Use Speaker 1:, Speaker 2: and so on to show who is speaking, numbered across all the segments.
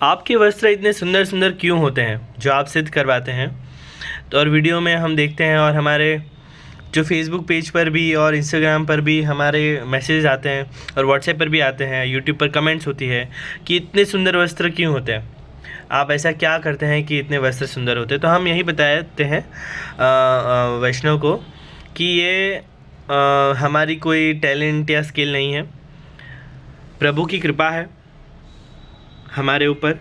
Speaker 1: आपके वस्त्र इतने सुंदर सुंदर क्यों होते हैं जो आप सिद्ध करवाते हैं। तो और वीडियो में हम देखते हैं और हमारे जो फेसबुक पेज पर भी और इंस्टाग्राम पर भी हमारे मैसेज आते हैं और व्हाट्सएप पर भी आते हैं, यूट्यूब पर कमेंट्स होती है कि इतने सुंदर वस्त्र क्यों होते हैं, आप ऐसा क्या करते हैं कि इतने वस्त्र सुंदर होते हैं। तो हम यही बताते हैं वैष्णव को कि ये हमारी कोई टैलेंट या स्किल नहीं है, प्रभु की कृपा है हमारे ऊपर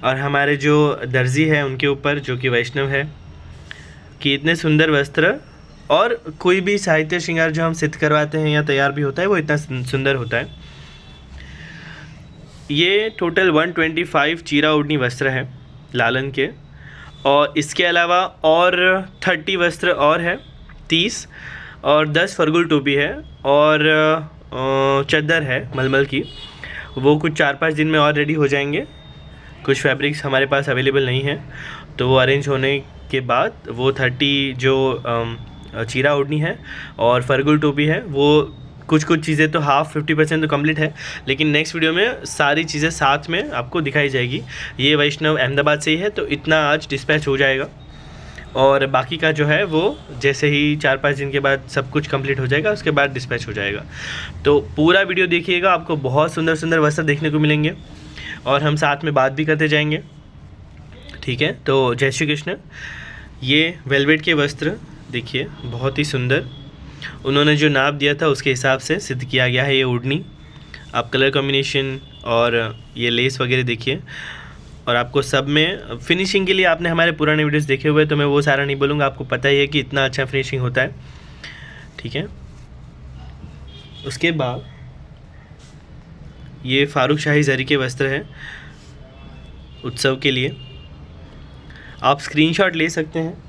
Speaker 1: और हमारे जो दर्जी है उनके ऊपर, जो कि वैष्णव है, कि इतने सुंदर वस्त्र और कोई भी साहित्य श्रृंगार जो हम सिद्ध करवाते हैं या तैयार भी होता है वो इतना सुंदर होता है। ये टोटल 125 चीरा ओढ़नी वस्त्र है लालन के, और इसके अलावा और 30 वस्त्र और है, 30 और 10 फरगुल टोपी है और चद्दर है मलमल की, वो कुछ 4-5 दिन में और रेडी हो जाएंगे। कुछ फैब्रिक्स हमारे पास अवेलेबल नहीं है तो वो अरेंज होने के बाद वो 30 जो चीरा ओढ़नी है और फरगुल टोपी है, वो कुछ चीज़ें तो 50% तो कंप्लीट है, लेकिन नेक्स्ट वीडियो में सारी चीज़ें साथ में आपको दिखाई जाएगी। ये वैष्णव अहमदाबाद से ही है तो इतना आज डिस्पैच हो जाएगा और बाकी का जो है वो जैसे ही 4-5 दिन के बाद सब कुछ कंप्लीट हो जाएगा उसके बाद डिस्पैच हो जाएगा। तो पूरा वीडियो देखिएगा, आपको बहुत सुंदर सुंदर वस्त्र देखने को मिलेंगे और हम साथ में बात भी करते जाएंगे, ठीक है। तो जय श्री कृष्ण। ये वेलवेट के वस्त्र देखिए, बहुत ही सुंदर, उन्होंने जो नाप दिया था उसके हिसाब से सिद्ध किया गया है ये ओढ़नी। आप कलर कॉम्बिनेशन और ये लेस वगैरह देखिए, और आपको सब में फिनिशिंग के लिए आपने हमारे पुराने वीडियोस देखे हुए तो मैं वो सारा नहीं बोलूँगा, आपको पता ही है कि इतना अच्छा फिनिशिंग होता है, ठीक है। उसके बाद ये फारूक शाही जरी के वस्त्र है उत्सव के लिए, आप स्क्रीनशॉट ले सकते हैं।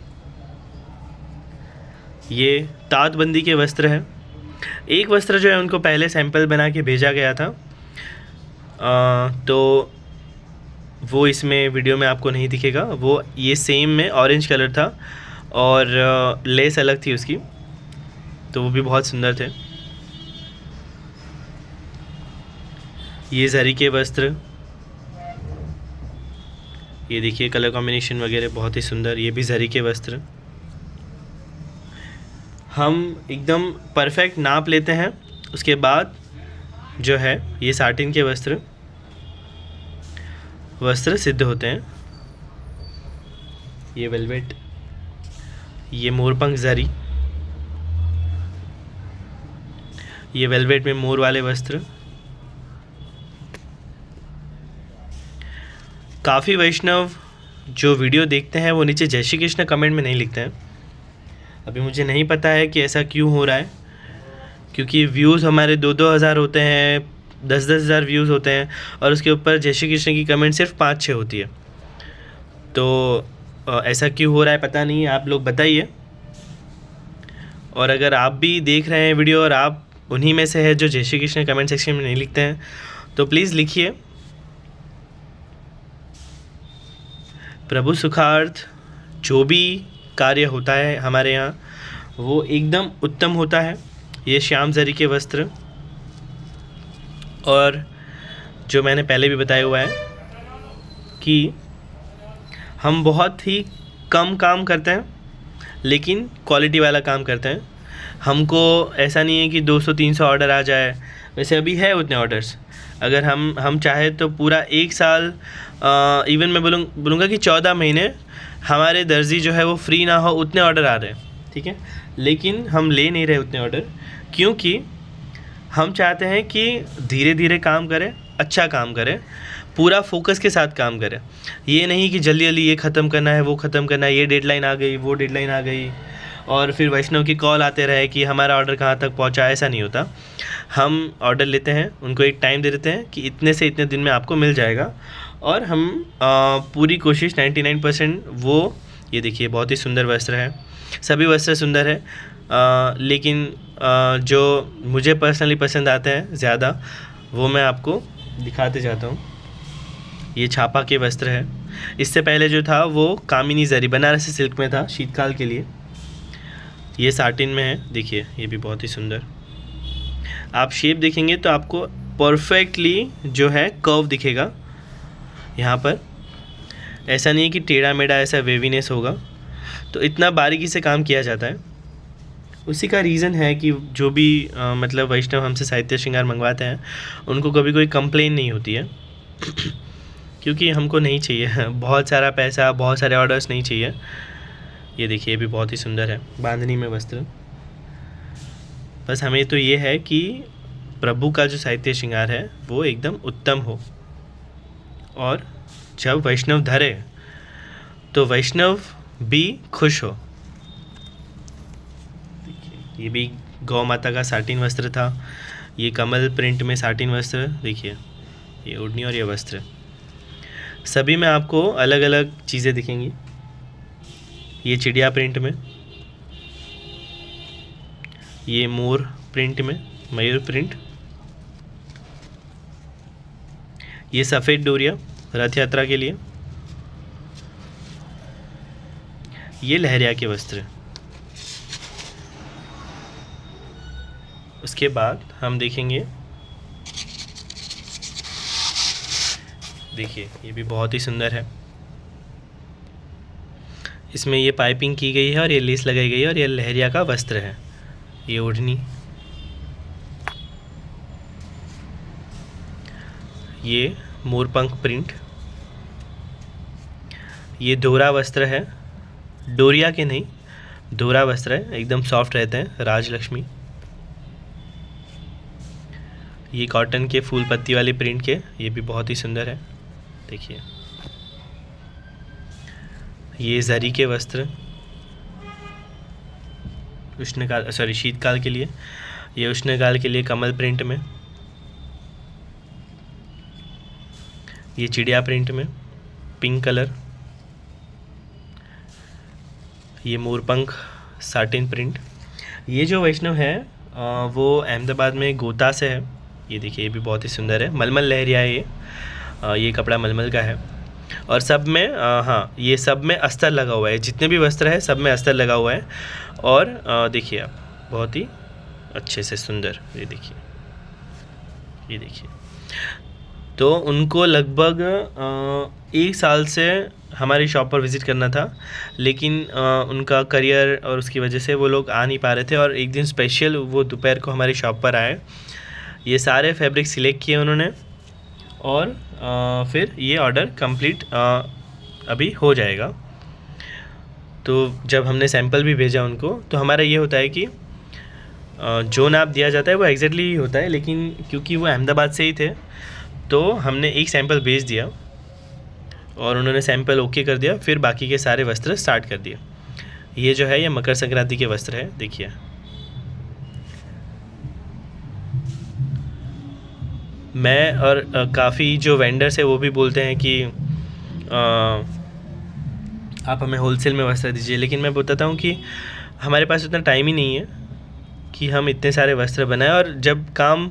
Speaker 1: ये तातबंदी के वस्त्र है, एक वस्त्र जो है उनको पहले सैंपल बना के भेजा गया था तो वो इसमें वीडियो में आपको नहीं दिखेगा, वो ये सेम में ऑरेंज कलर था और लेस अलग थी उसकी, तो वो भी बहुत सुंदर थे। ये जरी के वस्त्र, ये देखिए कलर कॉम्बिनेशन वगैरह बहुत ही सुंदर, ये भी जरी के वस्त्र। हम एकदम परफेक्ट नाप लेते हैं, उसके बाद जो है ये साटिन के वस्त्र सिद्ध होते हैं। ये वेलवेट, ये मोरपंख जरी, ये वेलवेट में मोर वाले वस्त्र। काफ़ी वैष्णव जो वीडियो देखते हैं वो नीचे जय श्री कृष्ण कमेंट में नहीं लिखते हैं। अभी मुझे नहीं पता है कि ऐसा क्यों हो रहा है, क्योंकि व्यूज़ हमारे 2-2 हज़ार होते हैं, 10-10 हज़ार व्यूज़ होते हैं और उसके ऊपर जय श्री कृष्ण की कमेंट सिर्फ 5-6 होती है। तो ऐसा क्यों हो रहा है पता नहीं, आप लोग बताइए। और अगर आप भी देख रहे हैं वीडियो और आप उन्हीं में से है जो जय श्री कृष्ण कमेंट सेक्शन में नहीं लिखते हैं तो प्लीज़ लिखिए। प्रभु सुखार्थ जो भी कार्य होता है हमारे यहाँ वो एकदम उत्तम होता है। ये श्याम जरी के वस्त्र, और जो मैंने पहले भी बताया हुआ है कि हम बहुत ही कम काम करते हैं लेकिन क्वालिटी वाला काम करते हैं। हमको ऐसा नहीं है कि 200-300 ऑर्डर आ जाए, वैसे अभी है उतने ऑर्डर्स। अगर हम चाहे तो पूरा 1 साल, इवन मैं बोलूँगा कि 14 महीने हमारे दर्जी जो है वो फ्री ना हो, उतने ऑर्डर आ रहे हैं, ठीक है। लेकिन हम ले नहीं रहे उतने ऑर्डर, क्योंकि हम चाहते हैं कि धीरे धीरे काम करें, अच्छा काम करें, पूरा फोकस के साथ काम करें। ये नहीं कि जल्दी जल्दी ये ख़त्म करना है, वो ख़त्म करना है, ये डेडलाइन आ गई, वो डेडलाइन आ गई और फिर वैष्णव की कॉल आते रहे कि हमारा ऑर्डर कहाँ तक पहुँचा। ऐसा नहीं होता। हम ऑर्डर लेते हैं, उनको एक टाइम दे देते हैं कि इतने से इतने दिन में आपको मिल जाएगा, और हम पूरी कोशिश 99% वो, ये देखिए बहुत ही सुंदर वस्त्र है, सभी वस्त्र सुंदर है, लेकिन जो मुझे पर्सनली पसंद आते हैं ज़्यादा वो मैं आपको दिखाते जाता हूँ। ये छापा के वस्त्र है, इससे पहले जो था वो कामिनी जरी बनारसी सिल्क में था शीतकाल के लिए। ये साटिन में है, देखिए ये भी बहुत ही सुंदर। आप शेप देखेंगे तो आपको परफेक्टली जो है कर्व दिखेगा। यहाँ पर ऐसा नहीं है कि टेढ़ा मेढ़ा ऐसा वेवीनेस होगा, तो इतना बारीकी से काम किया जाता है। उसी का रीज़न है कि जो भी मतलब वैष्णव हमसे साहित्य श्रृंगार मंगवाते हैं उनको कभी कोई कंप्लेन नहीं होती है क्योंकि हमको नहीं चाहिए बहुत सारा पैसा, बहुत सारे ऑर्डर्स नहीं चाहिए। ये देखिए, ये भी बहुत ही सुंदर है बांधनी में वस्त्र। बस हमें तो ये है कि प्रभु का जो साहित्य श्रृंगार है वो एकदम उत्तम हो, और जब वैष्णव धरे तो वैष्णव भी खुश हो। देखिए, ये भी गौ माता का साटिन वस्त्र था। ये कमल प्रिंट में साटिन वस्त्र, देखिए ये ओढ़नी और ये वस्त्र, सभी में आपको अलग अलग चीज़ें दिखेंगी। ये चिड़िया प्रिंट में, ये मोर प्रिंट में, मयूर प्रिंट, ये सफ़ेद डोरिया रथ यात्रा के लिए, ये लहरिया के वस्त्र। उसके बाद हम देखेंगे, देखिए ये भी बहुत ही सुंदर है। इसमें ये पाइपिंग की गई है और ये लेस लगाई गई है, और ये लहरिया का वस्त्र है। ये ओढ़नी, ये मोरपंख प्रिंट, ये दोहरा वस्त्र है, डोरिया के नहीं, दोहरा वस्त्र है, एकदम सॉफ्ट रहते हैं, राजलक्ष्मी। ये कॉटन के फूल पत्ती वाली प्रिंट के, ये भी बहुत ही सुंदर है। देखिए, ये जरी के वस्त्र उष्णकाल, सॉरी शीतकाल के लिए, ये उष्णकाल के लिए कमल प्रिंट में, ये चिड़िया प्रिंट में पिंक कलर, ये मोरपंख साटिन प्रिंट। ये जो वैष्णव है वो अहमदाबाद में गोता से है। ये देखिए, ये भी बहुत ही सुंदर है, मलमल लहरिया है ये कपड़ा मलमल का है, और सब में हाँ, ये सब में अस्तर लगा हुआ है, जितने भी वस्त्र है सब में अस्तर लगा हुआ है। और देखिए आप, बहुत ही अच्छे से सुंदर, ये देखिए, ये देखिए। तो उनको लगभग 1 साल से हमारी शॉप पर विज़िट करना था, लेकिन उनका करियर और उसकी वजह से वो लोग आ नहीं पा रहे थे, और एक दिन स्पेशल वो दोपहर को हमारी शॉप पर आए। ये सारे फैब्रिक सिलेक्ट किए उन्होंने, और फिर ये ऑर्डर कंप्लीट अभी हो जाएगा। तो जब हमने सैंपल भी भेजा उनको, तो हमारा ये होता है कि जो नाप दिया जाता है वो एग्जैक्टली ही होता है, लेकिन क्योंकि वो अहमदाबाद से ही थे तो हमने एक सैंपल भेज दिया और उन्होंने सैंपल ओके कर दिया, फिर बाकी के सारे वस्त्र स्टार्ट कर दिए। ये जो है ये मकर संक्रांति के वस्त्र है, देखिए। मैं और काफ़ी जो वेंडर्स है वो भी बोलते हैं कि आप हमें होलसेल में वस्त्र दीजिए, लेकिन मैं बताता हूँ कि हमारे पास उतना टाइम ही नहीं है कि हम इतने सारे वस्त्र बनाएं, और जब काम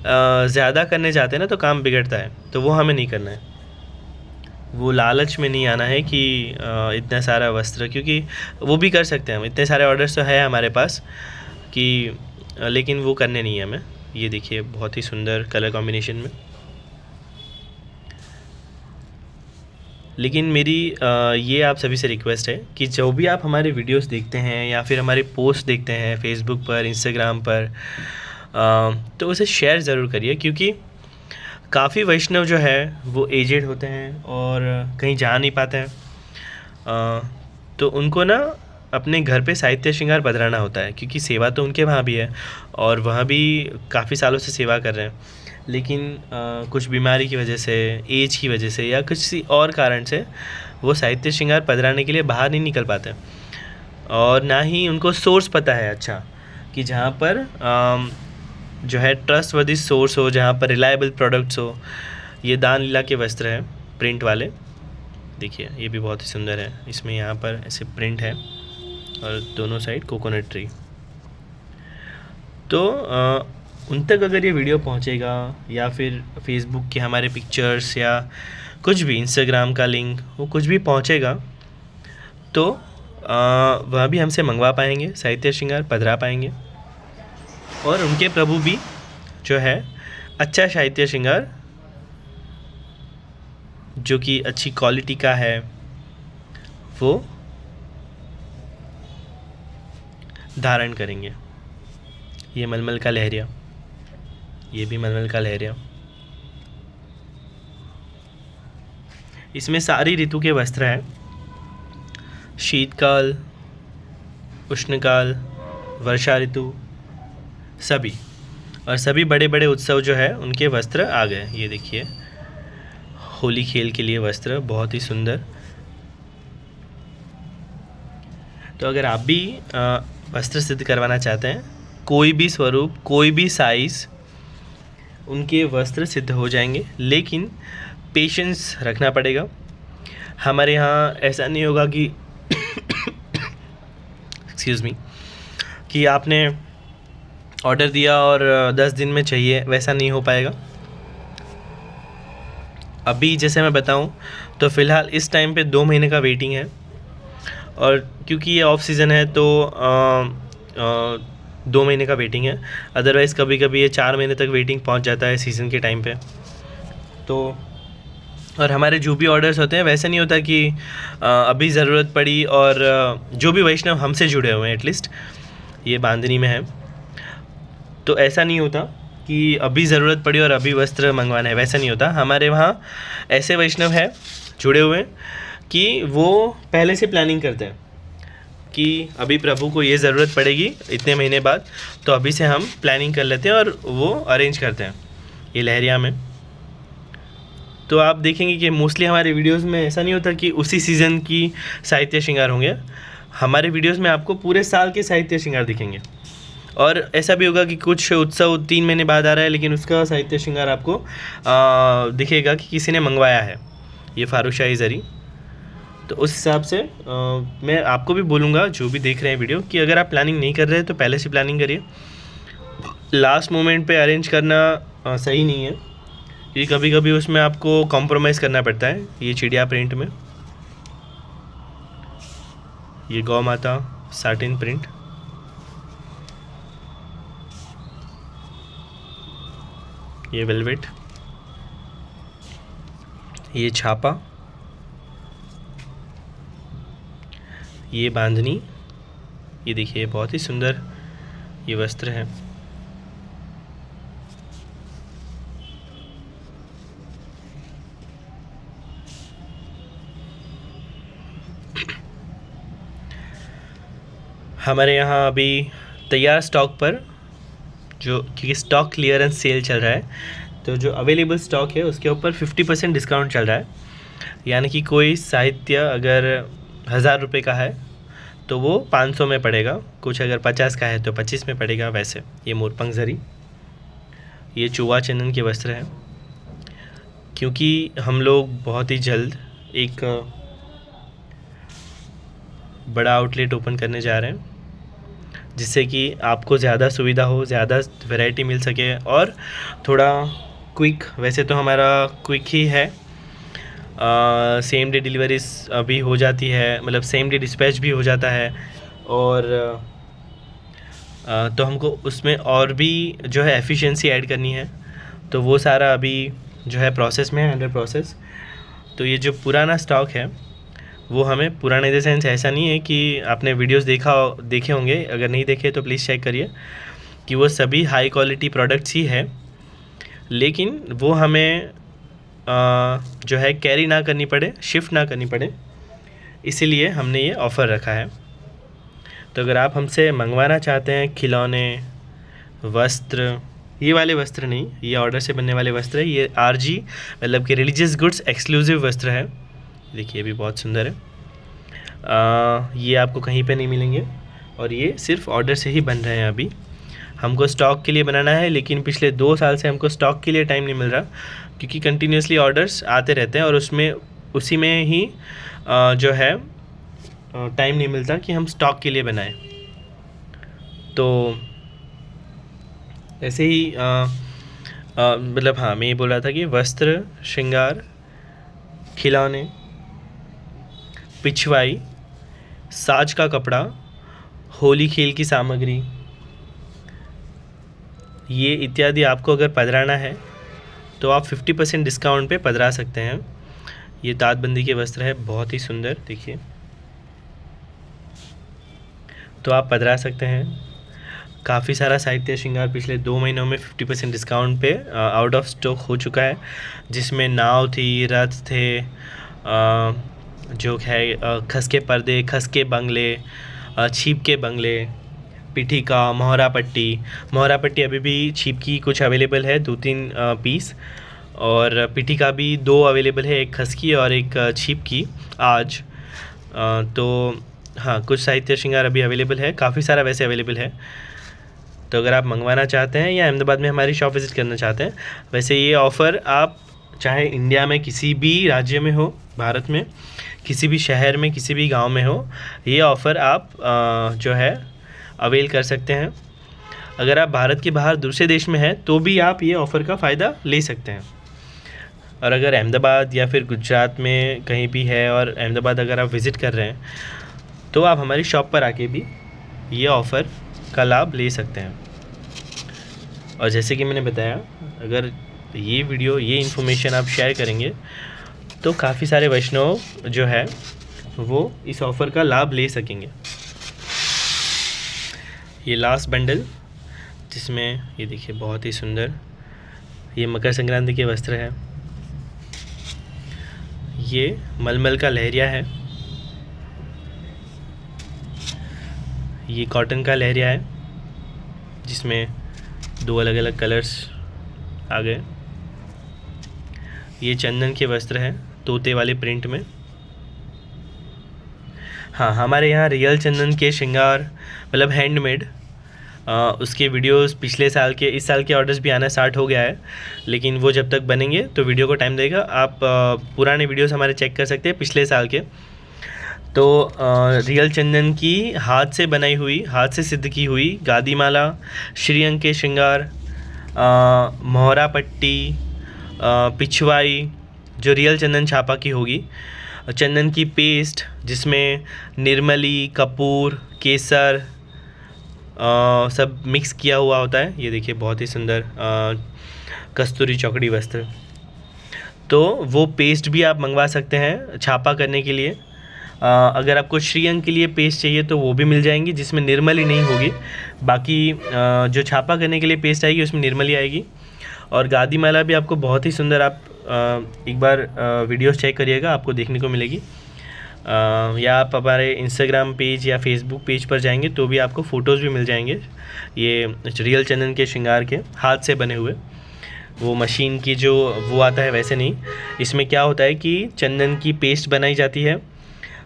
Speaker 1: ज़्यादा करने जाते हैं ना तो काम बिगड़ता है, तो वो हमें नहीं करना है। वो लालच में नहीं आना है कि इतना सारा वस्त्र, क्योंकि वो भी कर सकते हैं हम, इतने सारे ऑर्डर्स तो है हमारे पास कि लेकिन वो करने नहीं है हमें। ये देखिए, बहुत ही सुंदर कलर कॉम्बिनेशन में। लेकिन मेरी ये आप सभी से रिक्वेस्ट है कि जो भी आप हमारे वीडियोस देखते हैं या फिर हमारे पोस्ट देखते हैं फेसबुक पर, इंस्टाग्राम पर, तो उसे शेयर ज़रूर करिए, क्योंकि काफ़ी वैष्णव जो है वो एजेड होते हैं और कहीं जा नहीं पाते हैं, तो उनको ना अपने घर पे साहित्य श्रृंगार बदलाना होता है, क्योंकि सेवा तो उनके वहाँ भी है और वहाँ भी काफ़ी सालों से सेवा कर रहे हैं, लेकिन कुछ बीमारी की वजह से, एज की वजह से या किसी और कारण से वो साहित्य श्रृंगार पधराने के लिए बाहर नहीं निकल पाते, और ना ही उनको सोर्स पता है अच्छा कि जहाँ पर जो है ट्रस्टवर्दी सोर्स हो, जहाँ पर रिलायबल प्रोडक्ट्स हो। ये दान लीला के वस्त्र हैं प्रिंट वाले, देखिए ये भी बहुत ही सुंदर है। इसमें यहाँ पर ऐसे प्रिंट है और दोनों साइड कोकोनट ट्री। तो उन तक अगर ये वीडियो पहुँचेगा या फिर फेसबुक के हमारे पिक्चर्स या कुछ भी, इंस्टाग्राम का लिंक, वो कुछ भी पहुँचेगा तो वह भी हमसे मंगवा पाएंगे, साहित्य श्रृंगार पधरा पाएंगे, और उनके प्रभु भी जो है अच्छा साहित्य श्रृंगार जो कि अच्छी क्वालिटी का है वो धारण करेंगे। ये मलमल का लहरिया, ये भी मलमल का लहरिया। इसमें सारी ऋतु के वस्त्र हैं, शीतकाल, उष्णकाल, वर्षा ऋतु, सभी। और सभी बड़े बड़े उत्सव जो है उनके वस्त्र आ गए। ये देखिए, होली खेल के लिए वस्त्र बहुत ही सुंदर। तो अगर आप भी वस्त्र सिद्ध करवाना चाहते हैं, कोई भी स्वरूप, कोई भी साइज़, उनके वस्त्र सिद्ध हो जाएंगे, लेकिन पेशेंस रखना पड़ेगा। हमारे यहाँ ऐसा नहीं होगा कि एक्सक्यूज़ मी, कि आपने ऑर्डर दिया और 10 दिन में चाहिए, वैसा नहीं हो पाएगा। अभी जैसे मैं बताऊं तो फ़िलहाल इस टाइम पे 2 महीने का वेटिंग है, और क्योंकि ये ऑफ सीज़न है तो 2 महीने का वेटिंग है। अदरवाइज़ कभी कभी ये 4 महीने तक वेटिंग पहुंच जाता है सीज़न के टाइम पे। तो और हमारे जो भी ऑर्डर्स होते हैं वैसे नहीं होता कि अभी ज़रूरत पड़ी, और जो भी वैष्णव हमसे जुड़े हुए हैं, एटलीस्ट ये बांधनी में है, तो ऐसा नहीं होता कि अभी ज़रूरत पड़ी और अभी वस्त्र मंगवाना है, वैसा नहीं होता। हमारे वहाँ ऐसे वैष्णव हैं जुड़े हुए कि वो पहले से प्लानिंग करते हैं कि अभी प्रभु को ये ज़रूरत पड़ेगी इतने महीने बाद, तो अभी से हम प्लानिंग कर लेते हैं और वो अरेंज करते हैं ये लहरिया में। तो आप देखेंगे कि मोस्टली हमारे वीडियोस में ऐसा नहीं होता कि उसी सीज़न की साहित्य श्रृंगार होंगे। हमारे वीडियोस में आपको पूरे साल के साहित्य श्रृंगार दिखेंगे। और ऐसा भी होगा कि कुछ उत्सव 3 महीने बाद आ रहा है, लेकिन उसका साहित्य श्रृंगार आपको दिखेगा कि किसी ने मंगवाया है, ये फारूशाही ज़री। तो उस हिसाब से मैं आपको भी बोलूँगा, जो भी देख रहे हैं वीडियो, कि अगर आप प्लानिंग नहीं कर रहे हैं तो पहले से प्लानिंग करिए। लास्ट मोमेंट पे अरेंज करना सही नहीं है, क्योंकि कभी कभी उसमें आपको कॉम्प्रोमाइज़ करना पड़ता है। ये चिड़िया प्रिंट में, ये गौ माता साटिन प्रिंट, ये वेलवेट, ये छापा, ये बांधनी। ये देखिए बहुत ही सुंदर ये वस्त्र है। हमारे यहाँ अभी तैयार स्टॉक पर, जो क्योंकि स्टॉक क्लियरेंस सेल चल रहा है, तो जो अवेलेबल स्टॉक है उसके ऊपर 50% डिस्काउंट चल रहा है। यानी कि कोई साहित्य अगर 1000 रुपये का है तो वो 500 में पड़ेगा, कुछ अगर 50 का है तो 25 में पड़ेगा। वैसे ये मोरपंख ज़री, ये चुवा चंदन के वस्त्र हैं। क्योंकि हम लोग बहुत ही जल्द एक बड़ा आउटलेट ओपन करने जा रहे हैं, जिससे कि आपको ज़्यादा सुविधा हो, ज़्यादा वैरायटी मिल सके, और थोड़ा क्विक, वैसे तो हमारा क्विक ही है, सेम डे डिलीवरी अभी हो जाती है, मतलब सेम डे डिस्पैच भी हो जाता है। और तो हमको उसमें और भी जो है एफिशिएंसी ऐड करनी है, तो वो सारा अभी जो है प्रोसेस में है, अंडर प्रोसेस। तो ये जो पुराना स्टॉक है वो हमें, पुराने इन द सेंस ऐसा नहीं है कि आपने वीडियोस देखे होंगे, अगर नहीं देखे तो प्लीज़ चेक करिए कि वो सभी हाई क्वालिटी प्रोडक्ट्स ही है, लेकिन वो हमें जो है कैरी ना करनी पड़े, शिफ्ट ना करनी पड़े, इसीलिए हमने ये ऑफ़र रखा है। तो अगर आप हमसे मंगवाना चाहते हैं खिलौने, वस्त्र, ये वाले वस्त्र नहीं, ये ऑर्डर से बनने वाले वस्त्र है, ये RG मतलब कि रिलीजियस गुड्स एक्सक्लूसिव वस्त्र है। देखिए ये भी बहुत सुंदर है। ये आपको कहीं पे नहीं मिलेंगे, और ये सिर्फ ऑर्डर से ही बन रहे हैं। अभी हमको स्टॉक के लिए बनाना है, लेकिन पिछले 2 साल से हमको स्टॉक के लिए टाइम नहीं मिल रहा, क्योंकि कंटिन्यूसली ऑर्डर्स आते रहते हैं, और उसमें उसी में ही जो है टाइम नहीं मिलता कि हम स्टॉक के लिए बनाएं। तो ऐसे ही मतलब हाँ, मैं ये बोल रहा था कि वस्त्र, श्रृंगार, खिलौने, पिछवाई, साज का कपड़ा, होली खेल की सामग्री, ये इत्यादि आपको अगर पधराना है तो आप 50% डिस्काउंट पे पधरा सकते हैं। ये ताजबंदी के वस्त्र है, बहुत ही सुंदर, देखिए। तो आप पधरा सकते हैं। काफ़ी सारा साहित्य श्रृंगार पिछले 2 महीनों में 50% डिस्काउंट पे आउट ऑफ स्टॉक हो चुका है, जिसमें नाव थी, रथ थे, जो है खस के पर्दे, खस के बंगले, छीप के बंगले, पिठिका, मोहरा पट्टी अभी भी छीप की कुछ अवेलेबल है, 2-3 पीस, और पिठिका भी 2 अवेलेबल है, एक खस की और एक छीप की आज। तो हाँ, कुछ साहित्य श्रृंगार अभी अवेलेबल है, काफ़ी सारा वैसे अवेलेबल है। तो अगर आप मंगवाना चाहते हैं या अहमदाबाद में हमारी शॉप विज़िट करना चाहते हैं, वैसे ये ऑफ़र आप चाहे इंडिया में किसी भी राज्य में हो, भारत में किसी भी शहर में, किसी भी गांव में हो, ये ऑफ़र आप जो है अवेल कर सकते हैं। अगर आप भारत के बाहर दूसरे देश में हैं तो भी आप ये ऑफ़र का फ़ायदा ले सकते हैं। और अगर अहमदाबाद या फिर गुजरात में कहीं भी है और अहमदाबाद अगर आप विज़िट कर रहे हैं तो आप हमारी शॉप पर आके भी ये ऑफ़र का लाभ ले सकते हैं। और जैसे कि मैंने बताया, अगर ये वीडियो, ये इन्फॉर्मेशन आप शेयर करेंगे तो काफ़ी सारे वैष्णव जो है वो इस ऑफ़र का लाभ ले सकेंगे। ये लास्ट बंडल, जिसमें ये देखिए बहुत ही सुंदर, ये मकर संक्रांति के वस्त्र है। ये मलमल का लहरिया है, ये कॉटन का लहरिया है, जिसमें 2 अलग अलग कलर्स आ गए। ये चंदन के वस्त्र हैं, तोते वाले प्रिंट में। हाँ, हमारे यहाँ रियल चंदन के श्रृंगार, मतलब हैंडमेड, उसके वीडियोस पिछले साल के, इस साल के ऑर्डर्स भी आना स्टार्ट हो गया है, लेकिन वो जब तक बनेंगे तो वीडियो को टाइम देगा। आप पुराने वीडियोस हमारे चेक कर सकते हैं पिछले साल के। तो रियल चंदन की हाथ से बनाई हुई, हाथ से सिद्ध की हुई गादी माला, श्रीअंग के श्रृंगार, मोहरा पट्टी, पिछवाई जो रियल चंदन छापा की होगी, चंदन की पेस्ट जिसमें निर्मली, कपूर, केसर सब मिक्स किया हुआ होता है। ये देखिए बहुत ही सुंदर कस्तूरी चौकड़ी वस्त्र। तो वो पेस्ट भी आप मंगवा सकते हैं छापा करने के लिए। अगर आपको श्रीअंग के लिए पेस्ट चाहिए तो वो भी मिल जाएंगी, जिसमें निर्मली नहीं होगी। बाकी जो छापा करने के लिए पेस्ट आएगी उसमें निर्मली आएगी। और गादी माला भी आपको बहुत ही सुंदर, आप एक बार वीडियोस चेक करिएगा, आपको देखने को मिलेगी। या आप हमारे इंस्टाग्राम पेज या फेसबुक पेज पर जाएंगे तो भी आपको फ़ोटोज़ भी मिल जाएंगे। ये रियल चंदन के श्रृंगार के हाथ से बने हुए, वो मशीन की जो वो आता है वैसे नहीं। इसमें क्या होता है कि चंदन की पेस्ट बनाई जाती है,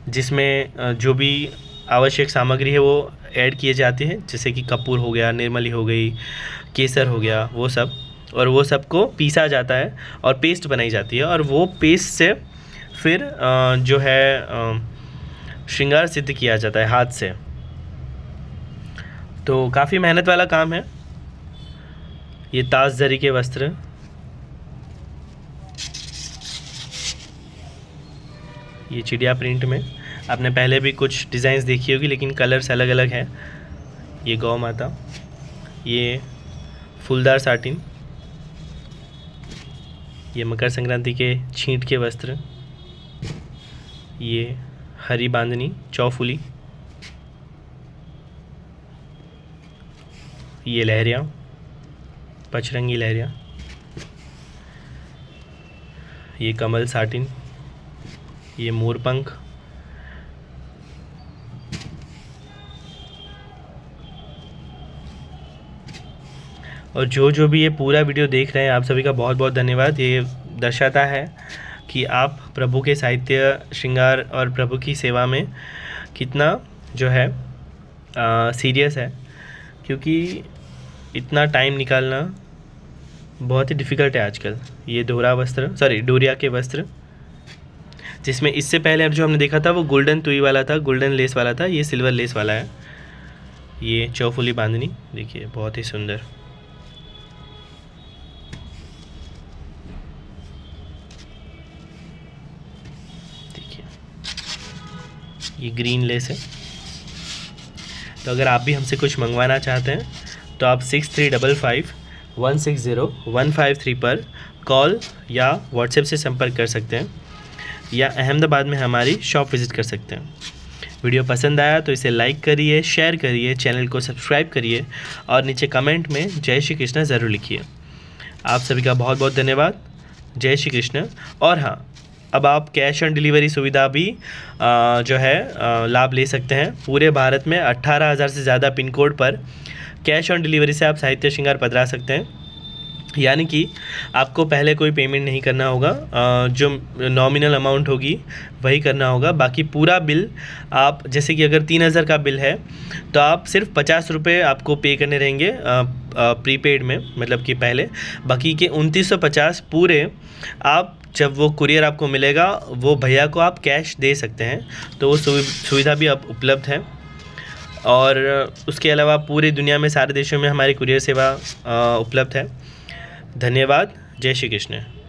Speaker 1: जिसमें जो भी आवश्यक सामग्री है वो ऐड किए जाते हैं, जैसे कि कपूर हो गया, निर्मली हो गई, केसर हो गया, वो सब, और वो सबको पीसा जाता है और पेस्ट बनाई जाती है। और वो पेस्ट से फिर जो है श्रृंगार सिद्ध किया जाता है हाथ से। तो काफ़ी मेहनत वाला काम है। ये ताज जरी के वस्त्र, ये चिड़िया प्रिंट में, आपने पहले भी कुछ डिज़ाइंस देखी होगी लेकिन कलर्स अलग अलग हैं। ये गौ माता, ये फूलदार साटिन, ये मकर संक्रांति के छींट के वस्त्र, ये हरी बांधनी चौफुली, ये लहरिया, पचरंगी लहरिया, ये कमल साटिन, ये मोरपंख, और जो भी ये पूरा वीडियो देख रहे हैं, आप सभी का बहुत बहुत धन्यवाद। ये दर्शाता है कि आप प्रभु के साहित्य श्रृंगार और प्रभु की सेवा में कितना जो है सीरियस है, क्योंकि इतना टाइम निकालना बहुत ही डिफ़िकल्ट है आजकल। ये डोरिया के वस्त्र, जिसमें इससे पहले अब जो हमने देखा था वो गोल्डन तुई वाला था, गोल्डन लेस वाला था, ये सिल्वर लेस वाला है। ये चौफुली बांधनी, देखिए बहुत ही सुंदर। देखिए ये ग्रीन लेस है। तो अगर आप भी हमसे कुछ मंगवाना चाहते हैं तो आप 6355160153 पर कॉल या व्हाट्सएप से संपर्क कर सकते हैं। या अहमदाबाद में हमारी शॉप विज़िट कर सकते हैं। वीडियो पसंद आया तो इसे लाइक करिए, शेयर करिए, चैनल को सब्सक्राइब करिए और नीचे कमेंट में जय श्री कृष्ण ज़रूर लिखिए। आप सभी का बहुत बहुत धन्यवाद। जय श्री कृष्ण। और हाँ, अब आप कैश ऑन डिलीवरी सुविधा भी जो है लाभ ले सकते हैं। पूरे भारत में 18,000 से ज़्यादा पिन कोड पर कैश ऑन डिलीवरी से आप साहित्य श्रृंगार पधरा सकते हैं। यानी कि आपको पहले कोई पेमेंट नहीं करना होगा, जो नॉमिनल अमाउंट होगी वही करना होगा। बाकी पूरा बिल आप, जैसे कि अगर 3,000 का बिल है तो आप सिर्फ 50 रुपये आपको पे करने रहेंगे प्रीपेड में, मतलब कि पहले। बाकी के 2950 पूरे आप, जब वो कुरियर आपको मिलेगा वो भैया को आप कैश दे सकते हैं। तो वो सुविधा भी अब उपलब्ध है। और उसके अलावा पूरी दुनिया में सारे देशों में हमारी कुरियर सेवा उपलब्ध है। धन्यवाद। जय श्री कृष्ण।